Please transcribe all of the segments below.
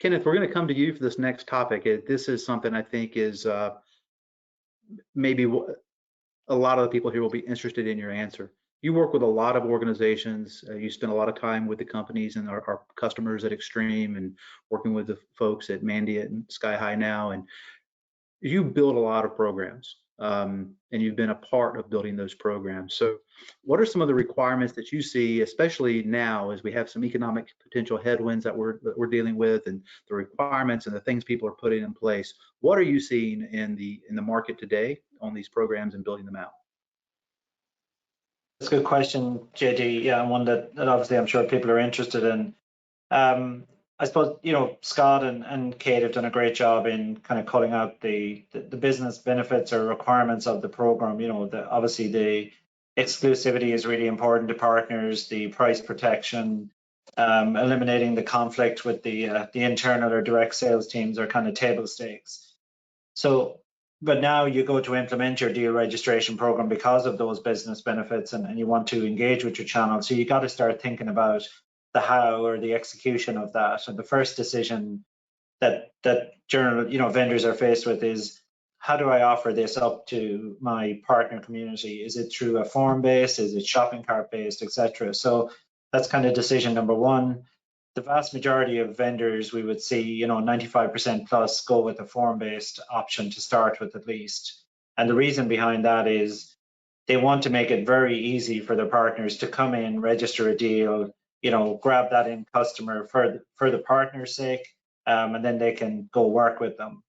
Kenneth, we're going to come to you for this next topic. This is something I think is maybe a lot of the people here will be interested in your answer. You work with a lot of organizations. You spend a lot of time with the companies and our customers at Extreme and working with the folks at Mandiant and Sky High now. And you build a lot of programs, and you've been a part of building those programs. So what are some of the requirements that you see, especially now as we have some economic potential headwinds that we're dealing with, and the requirements and the things people are putting in place? What are you seeing in the market today on these programs and building them out? That's a good question, JD. Yeah, and one that obviously I'm sure people are interested in. I suppose, Scott and Kate have done a great job in kind of calling out the business benefits or requirements of the program. Obviously the exclusivity is really important to partners, the price protection, eliminating the conflict with the internal or direct sales teams are kind of table stakes. So, but now you go to implement your deal registration program because of those business benefits, and you want to engage with your channel. So you got to start thinking about the how or the execution of that. And the first decision that vendors are faced with is, how do I offer this up to my partner community? Is it through a form based? Is it shopping cart based, etc.? So that's kind of decision number one. The vast majority of vendors we would see, 95% plus, go with a form-based option to start with at least. And the reason behind that is they want to make it very easy for their partners to come in, register a deal, grab that in customer for the partner's sake, and then they can go work with them.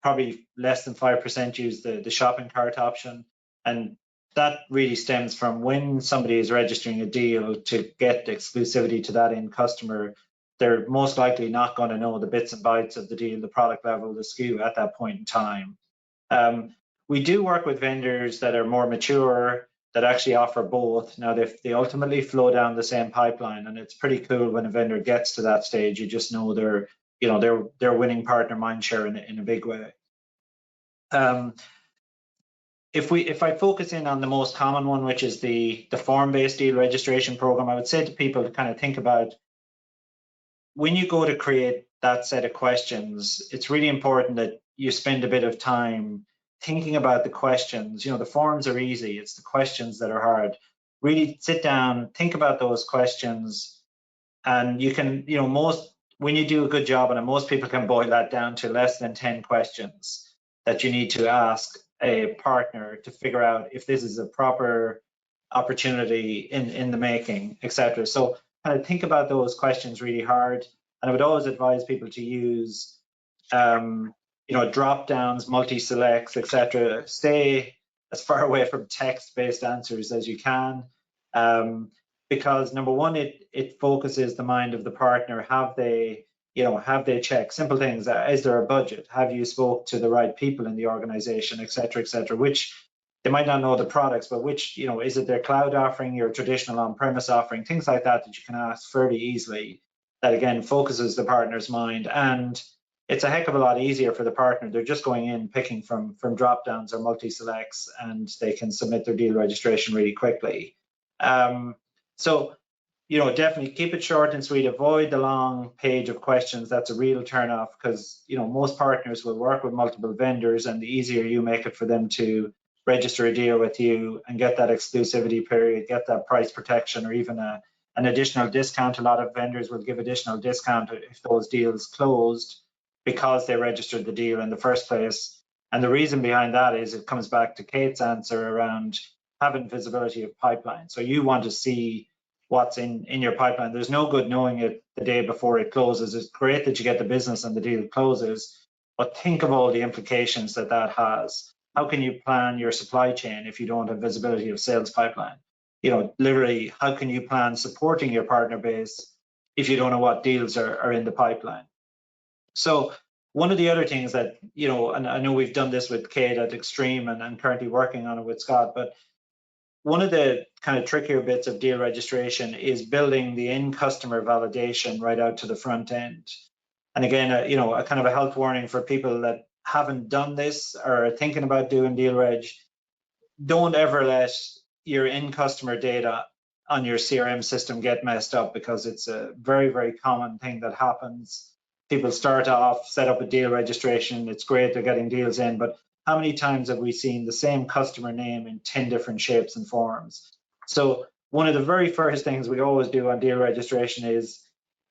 Probably less than 5% use the shopping cart option, and that really stems from when somebody is registering a deal to get exclusivity to that end customer, they're most likely not going to know the bits and bytes of the deal, the product level, the SKU at that point in time. We do work with vendors that are more mature, that actually offer both. Now, they ultimately flow down the same pipeline, and it's pretty cool when a vendor gets to that stage. You just know they're winning partner mindshare in a big way. If I focus in on the most common one, which is the form-based deal registration program, I would say to people to kind of think about, when you go to create that set of questions, it's really important that you spend a bit of time thinking about the questions. The forms are easy, it's the questions that are hard. Really sit down, think about those questions, and you can, when you do a good job on it, most people can boil that down to less than 10 questions that you need to ask a partner to figure out if this is a proper opportunity in the making, etc. So kind of think about those questions really hard. And I would always advise people to use drop downs, multi-selects, etc. Stay as far away from text-based answers as you can, because number one, it focuses the mind of the partner. Have they checked simple things? Is there a budget? Have you spoke to the right people in the organization, etc., etc.? Which they might not know the products, but which, is it their cloud offering, your traditional on-premise offering, things like that you can ask fairly easily. That again focuses the partner's mind, and it's a heck of a lot easier for the partner. They're just going in, picking from drop downs or multi-selects, and they can submit their deal registration really quickly. So definitely keep it short and sweet. Avoid the long page of questions. That's a real turnoff, because most partners will work with multiple vendors, and the easier you make it for them to register a deal with you and get that exclusivity period, get that price protection, or even an additional discount. A lot of vendors will give additional discount if those deals closed because they registered the deal in the first place. And the reason behind that is it comes back to Kate's answer around having visibility of pipeline. So you want to see what's in your pipeline. There's no good knowing it the day before it closes. It's great that you get the business and the deal closes, but think of all the implications that has. How can you plan your supply chain if you don't have visibility of sales pipeline? Literally, how can you plan supporting your partner base if you don't know what deals are in the pipeline? So one of the other things that, and I know we've done this with Kate at Extreme, and I'm currently working on it with Scott, but one of the kind of trickier bits of deal registration is building the end customer validation right out to the front end. And again, a kind of a health warning for people that haven't done this or are thinking about doing deal reg. Don't ever let your end customer data on your CRM system get messed up, because it's a very, very common thing that happens. People start off, set up a deal registration. It's great, they're getting deals in, but how many times have we seen the same customer name in 10 different shapes and forms? So one of the very first things we always do on deal registration is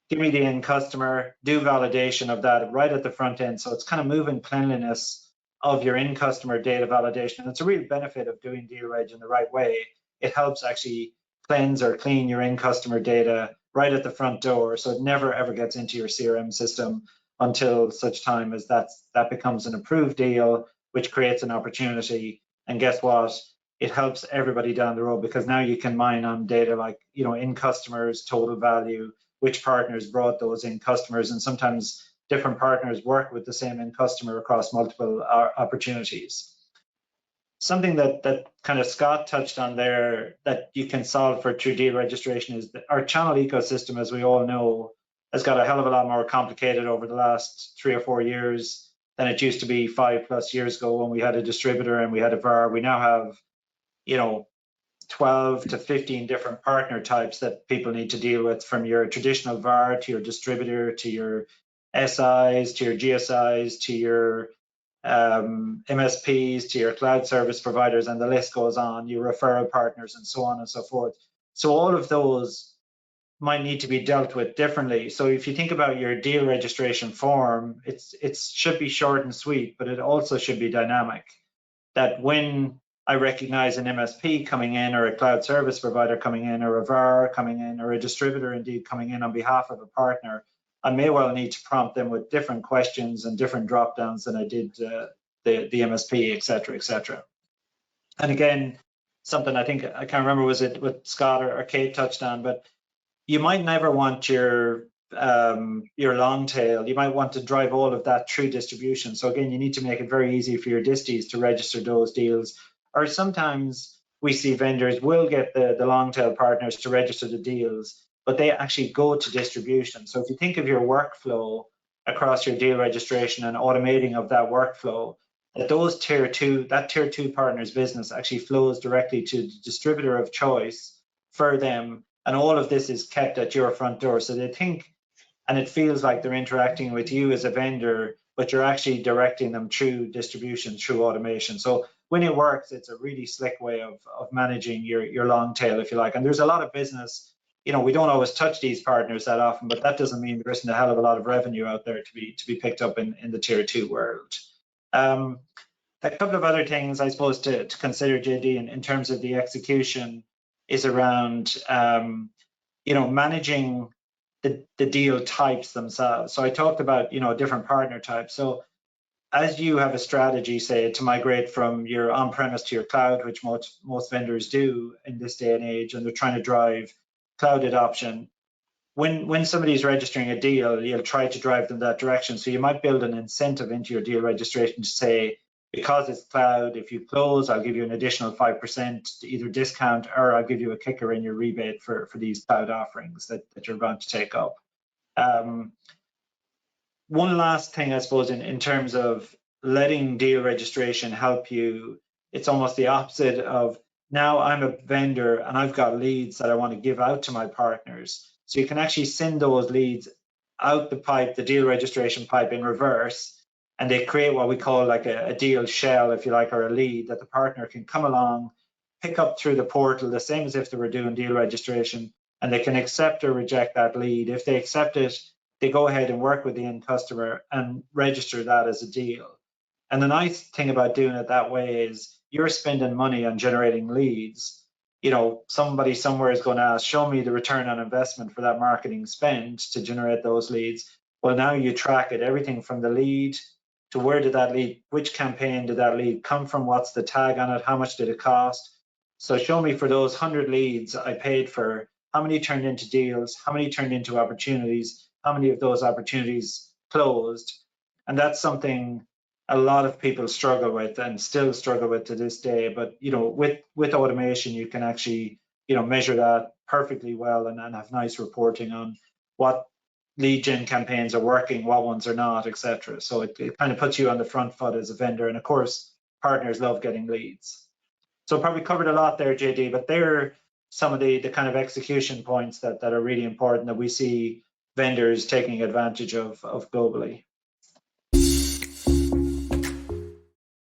give me the end customer, do validation of that right at the front end. So it's kind of moving cleanliness of your end customer data validation. And it's a real benefit of doing deal reg in the right way. It helps actually cleanse or clean your end customer data right at the front door, so it never ever gets into your CRM system until such time as that becomes an approved deal, which creates an opportunity. And guess what? It helps everybody down the road, because now you can mine on data like, you know, in customers, total value, which partners brought those in customers, and sometimes different partners work with the same end customer across multiple opportunities. Something that kind of Scott touched on there that you can solve for through deal registration is that our channel ecosystem, as we all know, has got a hell of a lot more complicated over the last 3 or 4 years than it used to be 5+ years ago when we had a distributor and we had a VAR. We now have, you know, 12 to 15 different partner types that people need to deal with, from your traditional VAR to your distributor to your SIs to your GSIs to your MSPs to your cloud service providers, and the list goes on, your referral partners, and so on and so forth. So all of those might need to be dealt with differently. So if you think about your deal registration form, it should be short and sweet, but it also should be dynamic. That when I recognize an MSP coming in, or a cloud service provider coming in, or a VAR coming in, or a distributor indeed coming in on behalf of a partner, I may well need to prompt them with different questions and different drop downs than I did the MSP, et cetera, et cetera. And again, something I think, I can't remember, was it what Scott or Kate touched on, but you might never want your long tail. You might want to drive all of that through distribution. So again, you need to make it very easy for your disties to register those deals. Or sometimes we see vendors will get the long tail partners to register the deals, but they actually go to distribution. So if you think of your workflow across your deal registration and automating of that workflow, that those tier two partner's business actually flows directly to the distributor of choice for them. And all of this is kept at your front door. So they think, and it feels like they're interacting with you as a vendor, but you're actually directing them through distribution, through automation. So when it works, it's a really slick way of managing your long tail, if you like. And there's a lot of business, you know, we don't always touch these partners that often, but that doesn't mean there isn't a hell of a lot of revenue out there to be picked up in the tier 2 world. A couple of other things, I suppose, to consider, JD, in terms of the execution is around, you know, managing the deal types themselves. So I talked about, you know, different partner types. So as you have a strategy, say, to migrate from your on-premise to your cloud, which most vendors do in this day and age, and they're trying to drive cloud adoption, when somebody's registering a deal, you'll try to drive them that direction. So you might build an incentive into your deal registration to say, because it's cloud, if you close, I'll give you an additional 5% to either discount, or I'll give you a kicker in your rebate for these cloud offerings that you're about to take up. One last thing, I suppose, in terms of letting deal registration help you, it's almost the opposite of, now I'm a vendor and I've got leads that I want to give out to my partners. So you can actually send those leads out the pipe, the deal registration pipe, in reverse, and they create what we call like a deal shell, if you like, or a lead that the partner can come along, pick up through the portal, the same as if they were doing deal registration, and they can accept or reject that lead. If they accept it, they go ahead and work with the end customer and register that as a deal. And the nice thing about doing it that way is you're spending money on generating leads. You know, somebody somewhere is going to ask, show me the return on investment for that marketing spend to generate those leads. Well, now you track it, everything from the lead to where did that lead, which campaign did that lead come from, what's the tag on it, how much did it cost? So show me, for those 100 leads I paid for, how many turned into deals, how many turned into opportunities, how many of those opportunities closed. And that's something a lot of people struggle with and still struggle with to this day. But, you know, with automation, you can actually, you know, measure that perfectly well and have nice reporting on what lead gen campaigns are working, what ones are not, etc. So it kind of puts you on the front foot as a vendor. And of course, partners love getting leads. So probably covered a lot there, JD, but they're some of the kind of execution points that are really important that we see vendors taking advantage of globally.